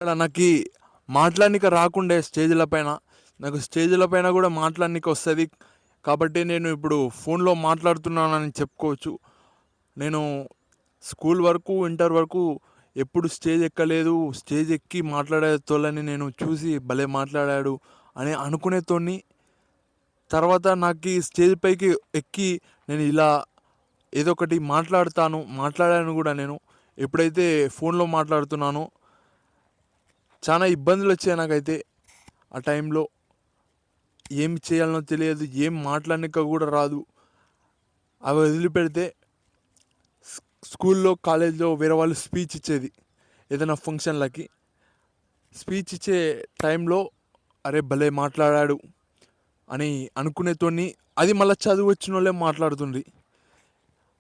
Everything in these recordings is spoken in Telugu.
ఇక్కడ నాకి మాట్లాడనీకి రాకుండే స్టేజ్‌ల పైన. నాకు స్టేజ్‌ల పైన గూడా మాట్లాడనీకి వస్తది. కాబట్టి నేను ఇప్పుడు ఫోన్‌లో మాట్లాడుతున్నానని చెప్పుకోవచ్చు. నేను స్కూల్ వరకు, ఇంటర్ వరకు ఎప్పుడు స్టేజ్ ఎక్కలేదు. స్టేజ్ ఎక్కి మాట్లాడేటోళ్ళని నేను చూసి భలే మాట్లాడాడు అని అనుకునేటోడిని. తర్వాత నాకీ స్టేజ్ పైకి ఎక్కి నేను ఇలా ఏదో ఒకటి మాట్లాడాను గూడా నేను. ఎప్పుడైతే ఫోన్‌లో మాట్లాడుతున్నానో చాలా ఇబ్బందులొచ్చాయి నాకైతే ఆ టైంలో. ఏం చేయాలనో తెలియదు. ఏం మాట్లాడనీకి గూడా రాదు. అవి వదిలిపెడితే స్ స్కూల్లో, కాలేజ్‌లో వేరే వాళ్ళు స్పీచ్ ఇచ్చేది. ఏదైనా ఫంక్షన్‌లకి. స్పీచ్ ఇచ్చే టైంలో అరే! భలే మాట్లాడాడు అని అనుకునేటోడిని. అది మళ్ళా చదువొచ్చినోళ్ళే మాట్లాడుతుండ్రి.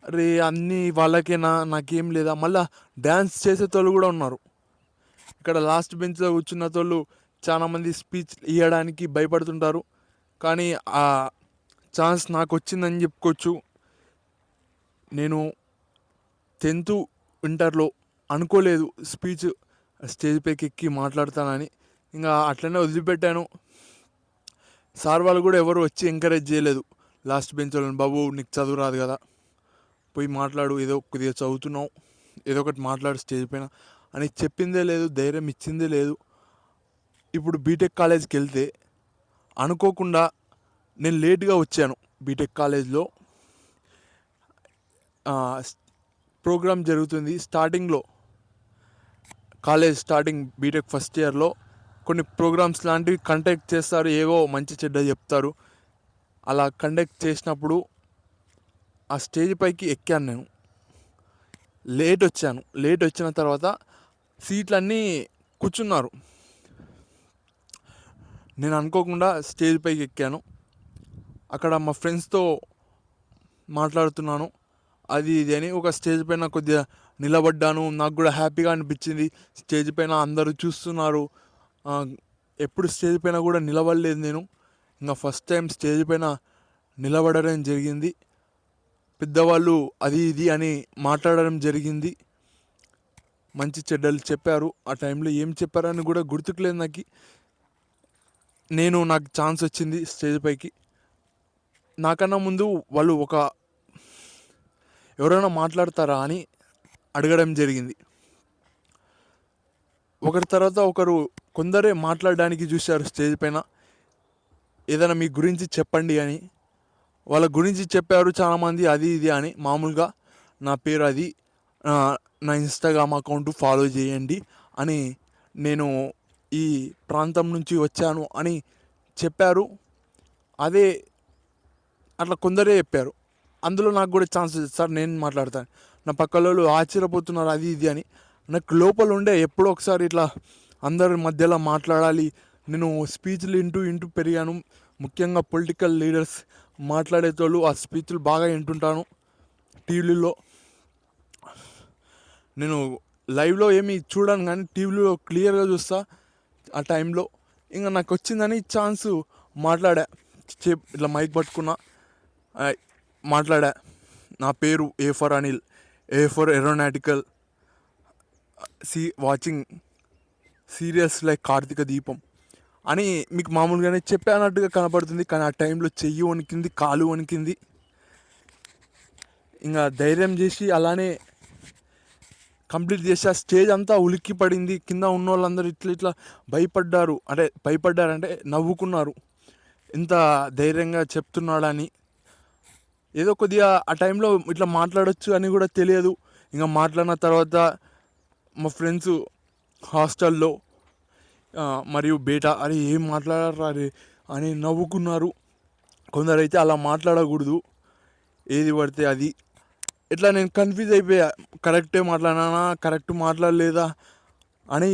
అరే! అన్నీ వాళ్ళకేనా? నాకేం లేదా? మళ్ళా డాన్స్ చేసేటోళ్ళు గూడా ఉన్నారు. ఇక్కడ లాస్ట్ బెంచ్‌లో కూర్చున్నతోళ్ళు చాలామంది స్పీచ్ ఇయ్యడానికి భయపడుతుంటారు. కానీ ఆ ఛాన్స్ నాకొచ్చిందని చెప్పుకోవచ్చు. నేను 10థ్, ఇంటర్‌లో అనుకోలేదు స్టేజ్ పైకెక్కి మాట్లాడతానని. ఇంగా అట్లనే వదిలిపెట్టాను. సార్ వాళ్ళు గూడా ఎవరు వచ్చి ఎంకరేజ్ చేయలేదు. లాస్ట్ బెంచోళ్ళని, "బాబు నీకు చదువు రాదు గదా! పోయి మాట్లాడు. ఏదో కొద్దిగా చదువుతున్నావు. ఏదో ఒకటి మాట్లాడు స్టేజ్ పైన" అని చెప్పిందే లేదు. ధైర్యం ఇచ్చిందే లేదు. ఇప్పుడు బీటెక్ కాలేజ్‌కెళ్తే అనుకోకుండా నేను లేట్‌గా వచ్చాను. బీటెక్ కాలేజ్‌లో స్ ప్రోగ్రామ్ జరుగుతుంది. కాలేజ్ స్టార్టింగ్ బీటెక్ ఫస్ట్ ఇయర్‌లో కొన్ని ప్రోగ్రామ్స్ లాంటివి కండక్ట్ చేస్తారు. ఏవో మంచి చెడ్డ చెప్తారు. అలా కండక్ట్ చేసినప్పుడు ఆ స్టేజ్ పైకి ఎక్కాను నేను. లేట్ వచ్చిన తర్వాత సీట్లన్నీ కూర్చున్నారు. నేను అనుకోకుండా స్టేజ్ పైకి ఎక్కాను. అక్కడ మా ఫ్రెండ్స్‌తో మాట్లాడుతున్నాను. అది ఇది అని ఒక స్టేజ్ పైన కొద్దిగా నిలబడ్డాను. నాకు గూడా హ్యాపీగా అనిపించింది. స్టేజ్ పైన అందరూ చూస్తున్నారు. ఆహ్, ఎప్పుడు స్టేజ్ పైన గూడా నిలబడలేదు నేను. ఇంగ ఫస్ట్ టైం స్టేజ్ పైన నిలబడడం జరిగింది. పెద్దవాళ్ళు అది ఇది అని మాట్లాడడం జరిగింది. మంచి చెడ్డలు చెప్పారు. ఆ టైంలో ఏం చెప్పారని గూడా గుర్తుకు లేదు నాకి. నాకు ఛాన్స్ వచ్చింది స్టేజ్ పైకి. నాకన్నా ముందు వాళ్ళు ఎవరైనా మాట్లాడతారా అని అడగడం జరిగింది. ఒకరి తర్వాత ఒకరు కొందరే మాట్లాడడానికి చూశారు స్టేజ్ పైన. ఏదైనా మీ గురించి చెప్పండి అని. వాళ్ళ గురించి చెప్పారు చాలామంది అది ఇది అని మామూలుగా. నా పేరు అది. నా ఇన్‌స్టాగ్రామ్ అకౌంట్ ఫాలో చేయండి అని, నేను ఈ ప్రాంతం నుంచి వచ్చాను అని చెప్పారు. అదే అట్లా కొందరే చెప్పారు. అందులో నాకు కూడా ఛాన్స్ సార్ నేను మాట్లాడతాను. నా పక్కలోళ్ళు ఆశ్చర్యపోతున్నారు అది ఇది అని. నాకు లోపల ఉండే ఎప్పుడో ఒకసారి ఇట్లా అందరి మధ్యలో మాట్లాడాలి. నేను స్పీచ్‌లు ఇంటూ పెరిగాను. ముఖ్యంగా పొలిటికల్ లీడర్స్ మాట్లాడేటోళ్ళు ఆ స్పీచ్‌లు బాగా వింటుంటాను టీవీలలో. నేను లైవ్‌లో ఏమి చూడను గానీ టీవీలో క్లియర్‌గా చూస్తా ఆ టైంలో. ఇంక నాకొచ్చిందని ఛాన్సు మాట్లాడా. ఇట్లా మైక్ పట్టుకున్నా. ఆహ్, మాట్లాడా. నా పేరు A for Anil. A for aeronautical. Watching serials like 'Karthika Deepam' అని మీకు మామూలుగానే చెప్పానట్టుగా కనపడుతుంది. కానీ ఆ టైంలో చెయ్యి వణికింది, కాలు వణికింది. ఇంగ ధైర్యం చేసి అలానే కంప్లీట్ చేసి ఆ స్టేజ్ అంతా ఉలిక్కి పడింది. కింద ఉన్నోళ్ళందరూ ఇట్లా భయపడ్డారు. అంటే భయపడ్డారంటే నవ్వుకున్నారు. ఇంత ధైర్యంగా చెప్తున్నాడని. ఏదో కొద్దిగా ఆ టైంలో ఇట్లా మాట్లాడొచ్చు అని కూడా తెలియదు. ఇంక మాట్లాడిన తర్వాత మా ఫ్రెండ్స్ హాస్టల్‌లో మరియు బయట అరే ఏం మాట్లాడారురా అరే అని నవ్వుకున్నారు. కొందరైతే అలా మాట్లాడకూడదు. ఏది పడితే అది. ఇట్లా నేను కన్‌ఫ్యూజ్ అయిపోయా. కరెక్టే మాట్లాడినానా? కరెక్ట్ మాట్లాడలేదా? అని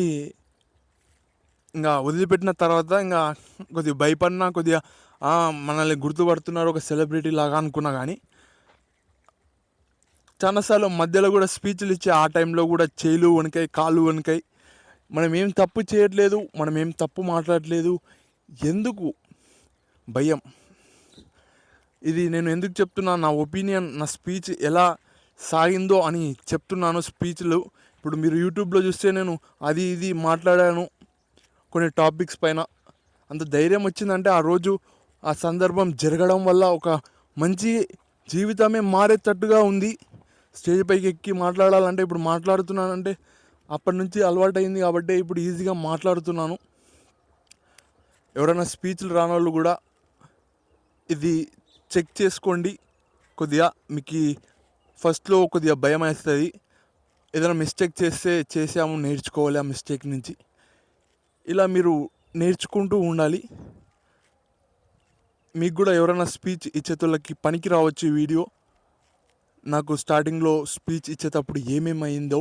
ఇంగ వదిలిపెట్టిన తర్వాత కొద్దిగా భయపడినా, కొద్దిగా మనల్ని గుర్తుపడుతున్నారు ఒక సెలబ్రిటీ లాగా అనుకున్నా గానీ, చాలా సార్లు మధ్యలో గూడా స్పీచ్‌లు ఇచ్చే ఆ టైంలో గూడా చేతులు వణికాయి, కాళ్ళు వణికాయి. మనం ఏం తప్పు చేయట్లేదు. మనం ఏం తప్పు మాట్లాడట్లేదు. ఎందుకు భయం? ఇది నేను ఎందుకు చెప్తున్నా, నా ఒపీనియన్, నా స్పీచ్ ఎలా సాగిందో అని చెప్తున్నాను. స్పీచ్‌లు ఇప్పుడు మీరు యూట్యూబ్లో చూస్తే నేను అది ఇది మాట్లాడాను కొన్ని టాపిక్స్ పైన. అంత ధైర్యం వచ్చిందంటే ఆ రోజు ఆ సందర్భం జరగడం వల్ల ఒక మంచి జీవితమే మారేటట్టుగా ఉంది. స్టేజ్ పైకి ఎక్కి మాట్లాడాలంటే ఇప్పుడు మాట్లాడుతున్నానంటే అప్పటి నుంచి అలవాటైంది కాబట్టి ఇప్పుడు ఈజీగా మాట్లాడుతున్నాను. ఎవరైనా స్పీచ్లు రానోళ్ళు కూడా ఇది చెక్ చేసుకోండి. కొద్దిగా మీకు ఫస్ట్లో కొద్దిగా భయం వేస్తుంది. ఏదైనా మిస్టేక్ చేసాము, నేర్చుకోవాలి ఆ మిస్టేక్ నుంచి. ఇలా మీరు నేర్చుకుంటూ ఉండాలి. మీకు కూడా ఎవరైనా స్పీచ్ ఇచ్చేతోళ్ళకి పనికి రావచ్చు ఈ వీడియో. నాకు స్టార్టింగ్లో స్పీచ్ ఇచ్చేటప్పుడు ఏమేమి అయిందో